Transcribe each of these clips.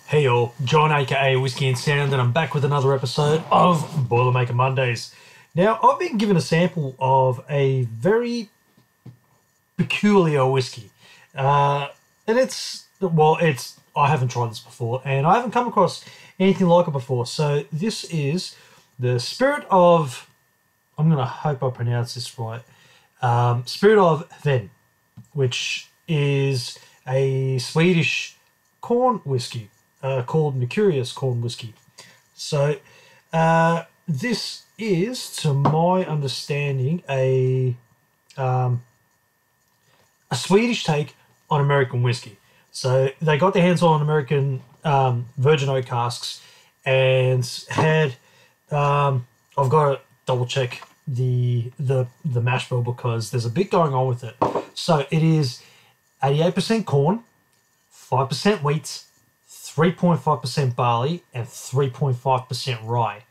Hey y'all, John aka Whiskey and Sound, and I'm back with another episode of Boilermaker Mondays. Now, I've been given a sample of a very peculiar whiskey. I haven't tried this before, and I haven't come across anything like it before. So this is the Spirit of, I'm going to hope I pronounce this right, Spirit of Hven, which is a Swedish corn whiskey. Called MerCurious corn whiskey. So this is, to my understanding, a Swedish take on American whiskey. So they got their hands on American virgin oak casks and had I've got to double check the mash bill because there's a bit going on with it. So it is 88% corn, 5% wheat, 3.5% barley, and 3.5% rye.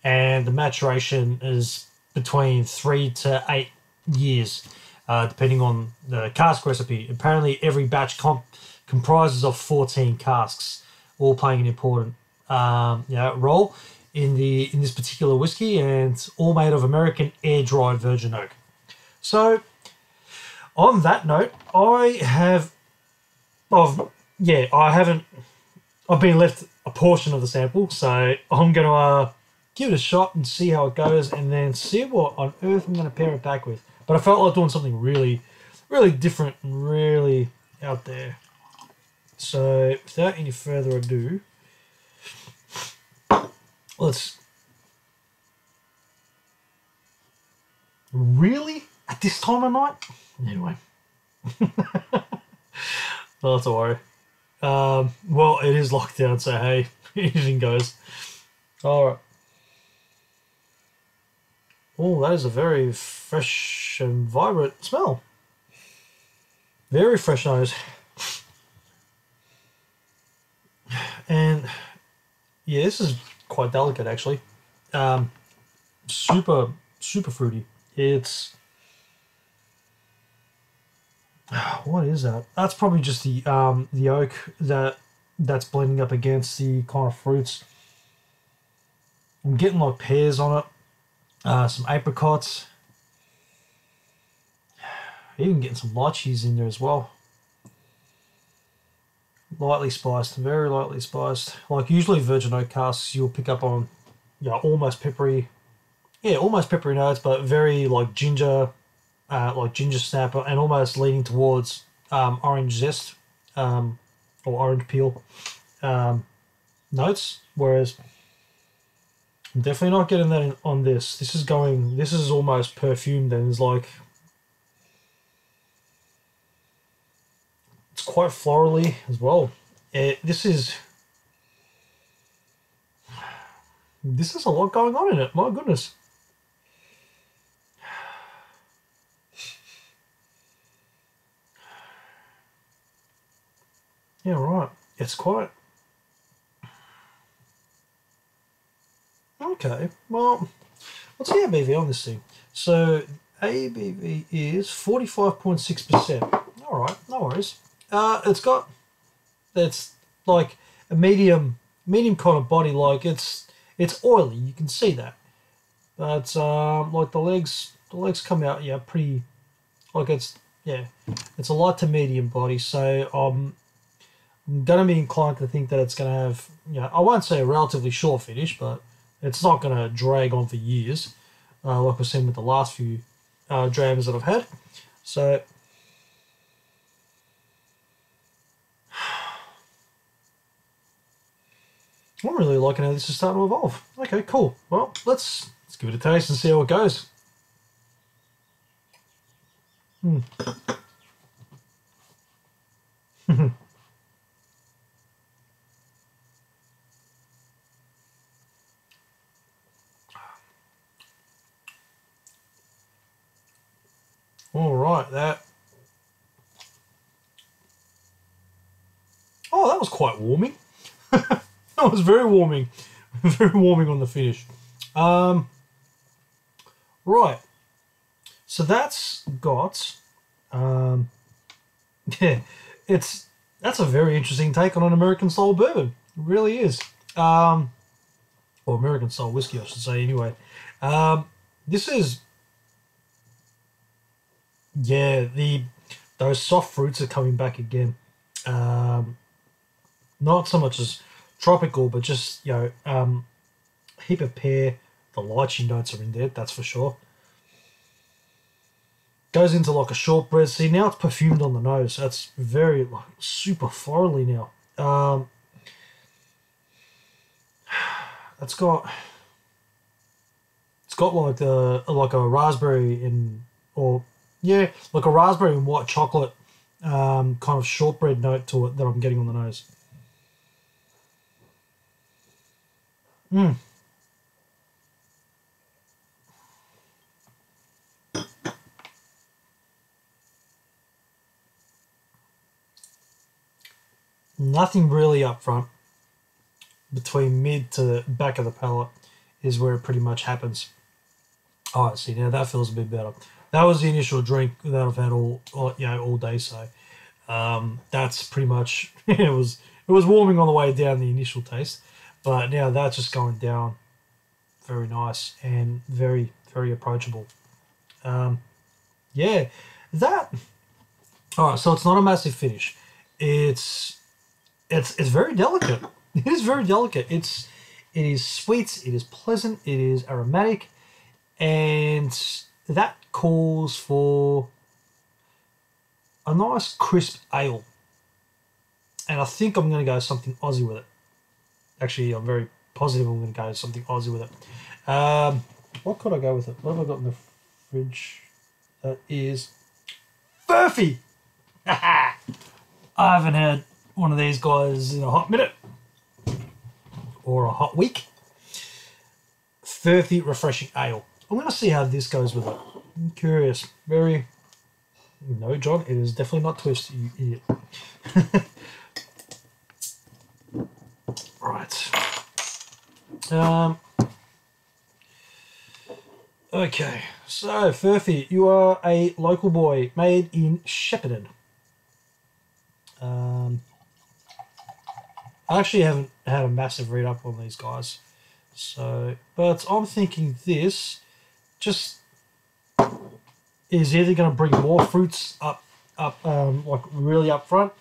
And the maturation is between 3 to 8 years, depending on the cask recipe. Apparently, every batch comprises of 14 casks, all playing an important role in this particular whiskey, and all made of American air-dried virgin oak. So, on that note, I've been left a portion of the sample, so I'm going to give it a shot and see how it goes, and then see what on earth I'm going to pair it back with. But I felt like doing something really, really different and really out there. So without any further ado, let's... Really? At this time of night? Anyway. Not to worry. Well, it is lockdown, so hey, anything goes. Alright. Oh, that is a very fresh and vibrant smell. Very fresh nose. And yeah, this is quite delicate actually. Super fruity. It's... What is that? That's probably just the oak that's blending up against the kind of fruits. I'm getting like pears on it, some apricots, even getting some lychees in there as well. Lightly spiced, very lightly spiced. Like usually virgin oak casks, you'll pick up on, almost peppery notes, but very like ginger snap, and almost leaning towards orange zest or orange peel notes. Whereas I'm definitely not getting that on this. This is almost perfumed, and it's like it's quite florally as well. This is a lot going on in it. My goodness. Yeah, right. It's quite... Okay, well, what's the ABV on this thing? So, ABV is 45.6%. Alright, no worries. It's like a medium kind of body, like it's oily, you can see that. But, like the legs come out, pretty, like it's a light to medium body, so, I'm going to be inclined to think that it's going to have, I won't say a relatively short finish, but it's not going to drag on for years, like we've seen with the last few drams that I've had. So, I'm really liking how this is starting to evolve. Okay, cool. Well, let's give it a taste and see how it goes. All right, that was quite warming. That was very warming, very warming on the finish. Right, so that's got that's a very interesting take on an American style bourbon. really is. Or American style whiskey, I should say. Anyway, this is, yeah, those soft fruits are coming back again. Not so much as tropical, but just a heap of pear. The lychee notes are in there, that's for sure. Goes into like a shortbread. See, now it's perfumed on the nose. That's very super florally now. It's got like a raspberry like a raspberry and white chocolate kind of shortbread note to it that I'm getting on the nose. Nothing really up front. Between mid to back of the palate is where it pretty much happens. All right, see, now that feels a bit better. That was the initial drink that I've had all day. So that's pretty much it was warming on the way down, the initial taste, but now that's just going down very nice and very, very approachable. Yeah, that. All right, so it's not a massive finish. It's very delicate. It is very delicate. It is sweet. It is pleasant. It is aromatic, and that calls for a nice crisp ale. And I think I'm going to go something Aussie with it. Actually, I'm very positive I'm going to go something Aussie with it. What could I go with it? What have I got in the fridge? That is Furphy. I haven't had one of these guys in a hot minute or a hot week. Furphy refreshing ale. I'm going to see how this goes with it. I'm curious. Very. No, John, it is definitely not twist, you idiot. Right. Okay, so Furphy, you are a local boy made in Shepparton. I actually haven't had a massive read up on these guys, so but I'm thinking this just is either going to bring more fruits up like really up front,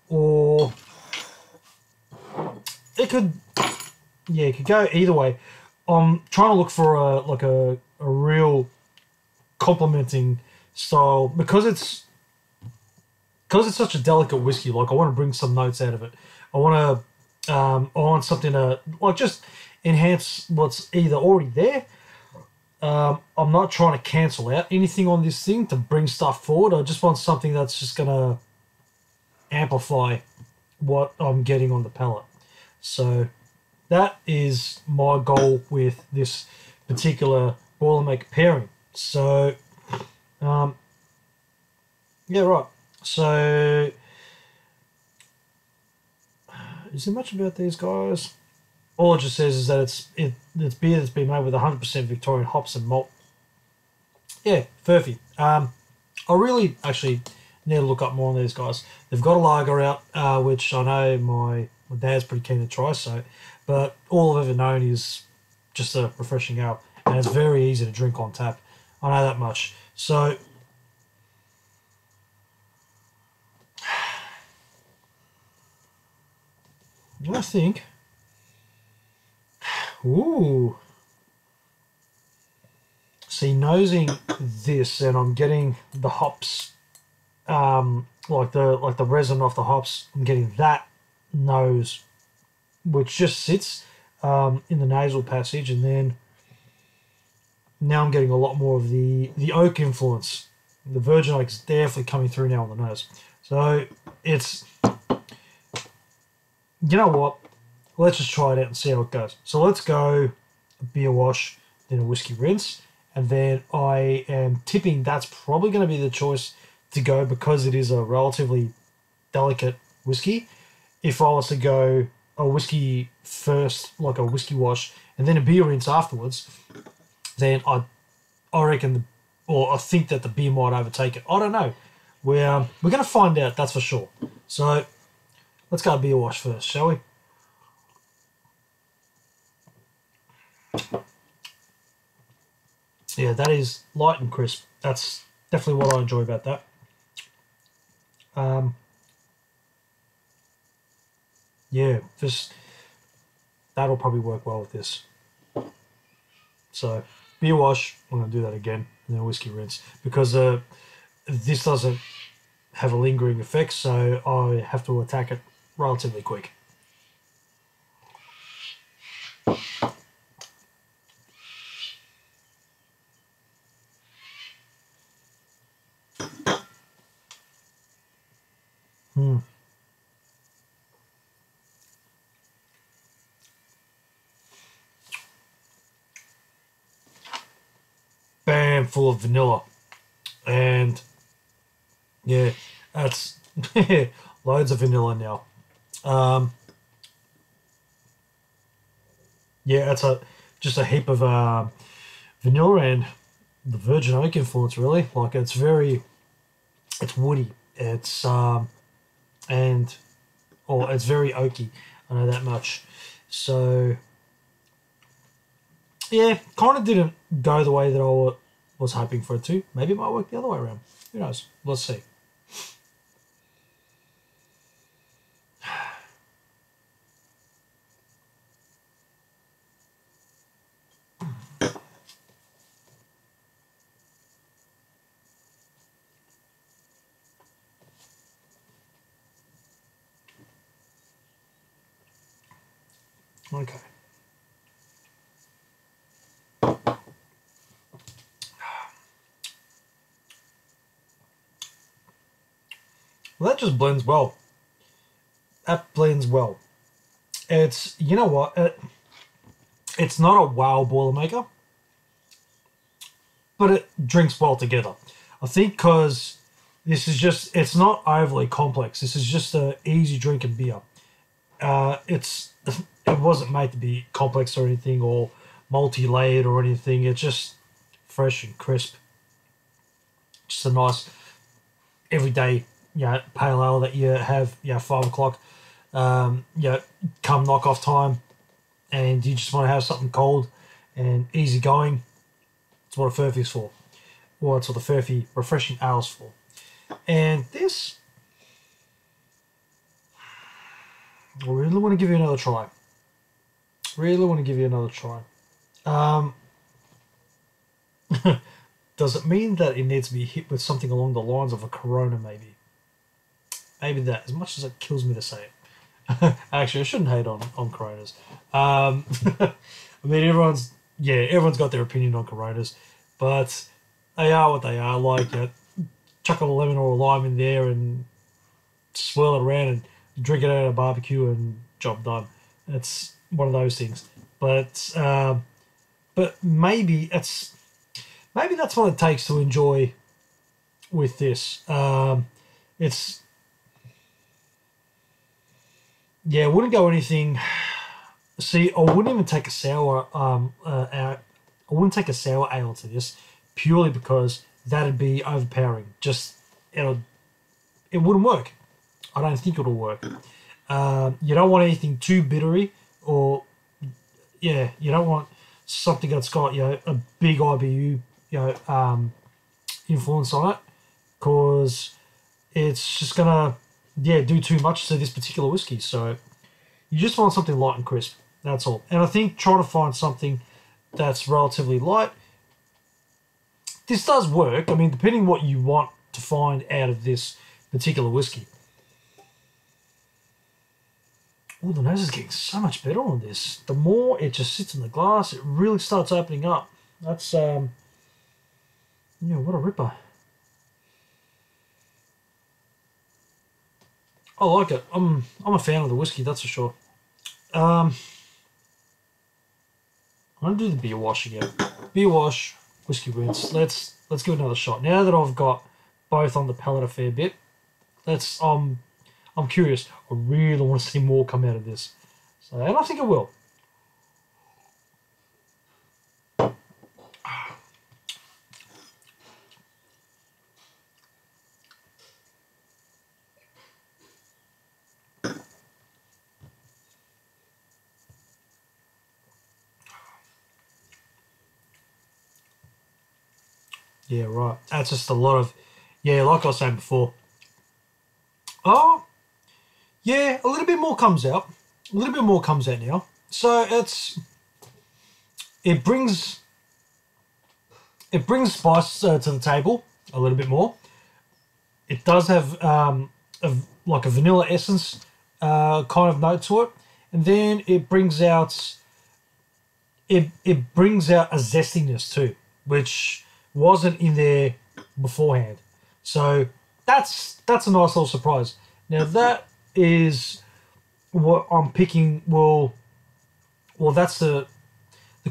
or it could go either way. I'm trying to look for a real complementing style because it's such a delicate whiskey. Like I want to bring some notes out of it. I want something to like just enhance what's either already there. I'm not trying to cancel out anything on this thing to bring stuff forward. I just want something that's just gonna amplify what I'm getting on the palate. So that is my goal with this particular Boilermaker pairing. So, yeah, right. So, is there much about these guys? All it just says is that it's beer that's been made with 100% Victorian hops and malt. Yeah, Furphy. I really actually need to look up more on these guys. They've got a lager out, which I know my dad's pretty keen to try. So, but all I've ever known is just a refreshing ale, and it's very easy to drink on tap. I know that much. So, I think. Ooh. See, nosing this, and I'm getting the hops, like the resin off the hops. I'm getting that nose, which just sits in the nasal passage, and then now I'm getting a lot more of the oak influence. The virgin oak is definitely coming through now on the nose. So it's, you know what? Let's just try it out and see how it goes. So let's go a beer wash, then a whiskey rinse, and then I am tipping that's probably going to be the choice to go because it is a relatively delicate whiskey. If I was to go a whiskey first, like a whiskey wash, and then a beer rinse afterwards, then I reckon, or I think that the beer might overtake it. I don't know. We're going to find out, that's for sure. So let's go a beer wash first, shall we? So yeah, that is light and crisp. That's definitely what I enjoy about that. Yeah, just that'll probably work well with this. So beer wash, I'm going to do that again, and then whiskey rinse, because this doesn't have a lingering effect, so I have to attack it relatively quick. Bam, full of vanilla. And yeah, that's loads of vanilla now. Yeah, it's just a heap of vanilla and the virgin oak influence, really. Like, it's woody. And it's very oaky. I know that much. So yeah, kind of didn't go the way that I was hoping for it to. Maybe it might work the other way around. Who knows? Let's see. Okay. Well, that just blends well. That blends well. It's, you know what? It's not a wow Boilermaker, but it drinks well together. I think because this is just, it's not overly complex. This is just a easy drinking beer. It wasn't made to be complex or anything, or multi-layered or anything. It's just fresh and crisp. Just a nice everyday, pale ale that you have, 5 o'clock, come knock off time, and you just want to have something cold and easy going. It's what a Furphy's for. Or it's what the Furphy refreshing ale's for. And this, I really want to give you another try. Does it mean that it needs to be hit with something along the lines of a Corona, maybe? Maybe that, as much as it kills me to say it. Actually, I shouldn't hate on Coronas. I mean, everyone's got their opinion on Coronas, but they are what they are. Like, chuck a lemon or a lime in there and swirl it around and drink it at a barbecue and job done. It's one of those things. But maybe that's what it takes to enjoy with this. It's I wouldn't go anything. See, I wouldn't even take a sour. I wouldn't take a sour ale to this, purely because that'd be overpowering. It wouldn't work. I don't think it'll work. You don't want anything too bittery, or you don't want something that's got a big IBU influence on it, because it's just gonna do too much to this particular whiskey. So you just want something light and crisp. That's all. And I think trying to find something that's relatively light, this does work. I mean, depending what you want to find out of this particular whiskey. Oh, the nose is getting so much better on this. The more it just sits in the glass, it really starts opening up. That's, what a ripper. I like it. I'm a fan of the whiskey, that's for sure. I'm gonna do the beer wash again. Beer wash, whiskey rinse. Let's give it another shot. Now that I've got both on the palate a fair bit, I'm curious. I really want to see more come out of this. So, and I think it will. Yeah, right. That's just a lot of, yeah, like I was saying before. Oh, yeah, a little bit more comes out. A little bit more comes out now. So it brings spice to the table a little bit more. It does have like a vanilla essence kind of note to it, and then it brings out a zestiness too, which wasn't in there beforehand. So that's a nice little surprise. Now that is what I'm picking. Well, that's the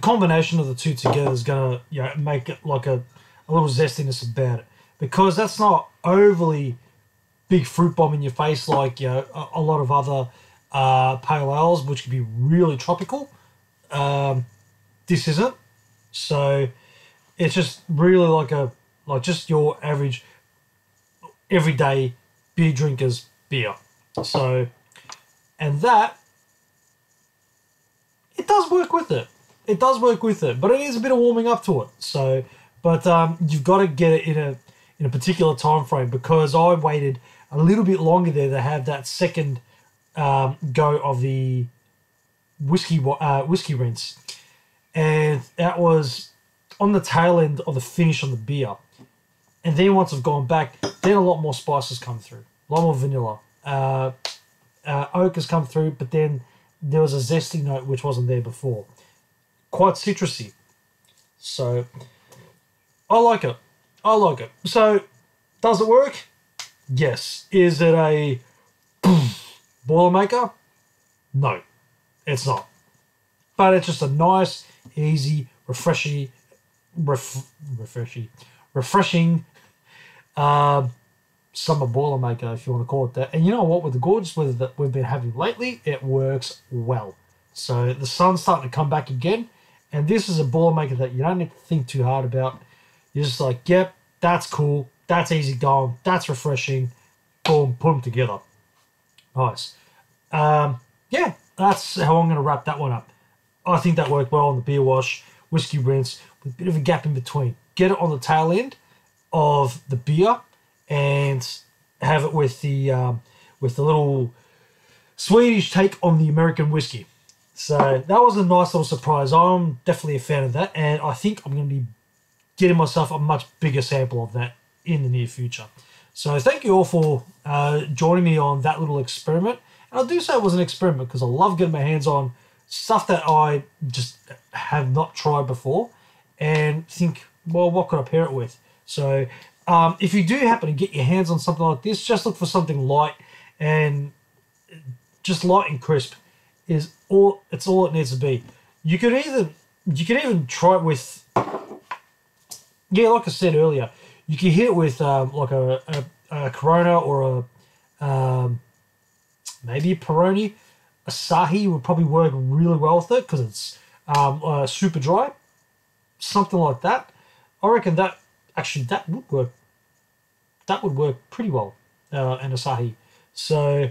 combination of the two together is gonna make it like a little zestiness about it, because that's not overly big fruit bomb in your face like a lot of other pale ales, which can be really tropical. This isn't, so it's just really like just your average everyday beer drinker's beer. So, and that it does work with it. It does work with it, but it is a bit of warming up to it. So, but you've got to get it in a particular time frame, because I waited a little bit longer there to have that second go of the whiskey rinse, and that was on the tail end of the finish on the beer. And then once I've gone back, then a lot more spices come through, a lot more vanilla. Oak has come through, but then there was a zesty note which wasn't there before. Quite citrusy. So I like it. I like it. So does it work? Yes. Is it a Boilermaker? No, it's not. But it's just a nice, easy, refreshing summer Boilermaker, if you want to call it that. And you know what? With the gorgeous weather that we've been having lately, it works well. So the sun's starting to come back again, and this is a Boilermaker that you don't need to think too hard about. You're just like, yep, that's cool, that's easy going, that's refreshing. Boom, put them together. Nice. Yeah, that's how I'm going to wrap that one up. I think that worked well on the beer wash, whiskey rinse, with a bit of a gap in between. Get it on the tail end of the beer, and have it with the little Swedish take on the American whiskey. So that was a nice little surprise. I'm definitely a fan of that, and I think I'm going to be getting myself a much bigger sample of that in the near future. So thank you all for joining me on that little experiment. And I do say it was an experiment because I love getting my hands on stuff that I just have not tried before, and think, well, what could I pair it with? So if you do happen to get your hands on something like this, just look for something light, and just light and crisp is all. It's all it needs to be. You can even try it with, like I said earlier, you can hit it with like a Corona or a maybe a Peroni. Asahi would probably work really well with it because it's super dry. Something like that. I reckon that would work. That would work pretty well, an Asahi. So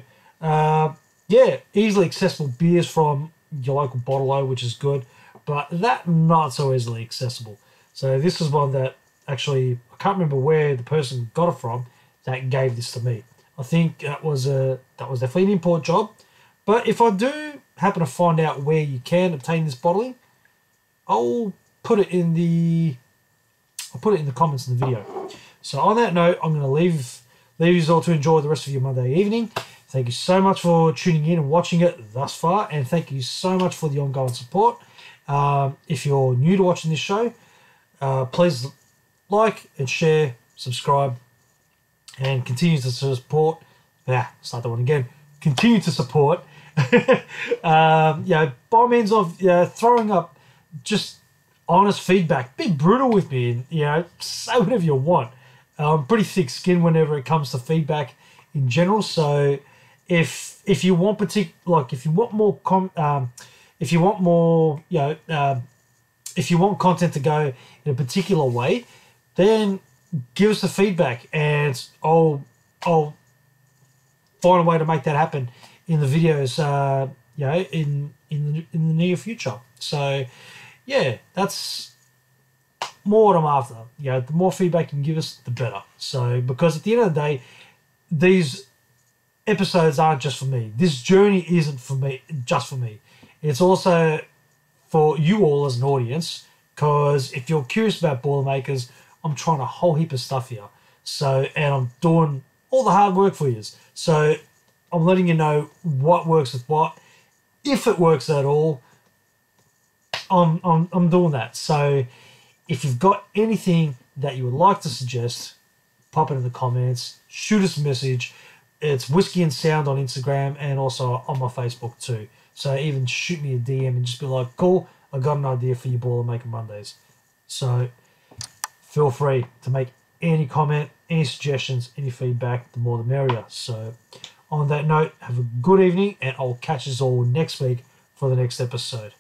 yeah, easily accessible beers from your local bottle-o, which is good, but that not so easily accessible. So this is one that actually, I can't remember where the person got it from that gave this to me. I think that was definitely an import job. But if I do happen to find out where you can obtain this bottling, I'll put it in the comments in the video. So on that note, I'm going to leave you all to enjoy the rest of your Monday evening. Thank you so much for tuning in and watching it thus far, and thank you so much for the ongoing support. If you're new to watching this show, please like and share, subscribe, and continue to support. Start that one again. Continue to support. By means of throwing up just honest feedback. Be brutal with me, and say whatever you want. I'm pretty thick-skinned whenever it comes to feedback in general. So if you want if you want content to go in a particular way, then give us the feedback, and I'll find a way to make that happen in the videos, in the near future. So yeah, that's more what I'm after. You know, the more feedback you can give us, the better. So, because at the end of the day, these episodes aren't just for me. This journey isn't for me, just for me. It's also for you all as an audience, because if you're curious about Boilermakers, I'm trying a whole heap of stuff here. So, and I'm doing all the hard work for you. So, I'm letting you know what works with what. If it works at all, I'm doing that. So, if you've got anything that you would like to suggest, pop it in the comments, shoot us a message. It's Whiskey and Sound on Instagram and also on my Facebook too. So even shoot me a DM and just be like, cool, I got an idea for your Boilermaker Mondays. So feel free to make any comment, any suggestions, any feedback, the more the merrier. So on that note, have a good evening and I'll catch us all next week for the next episode.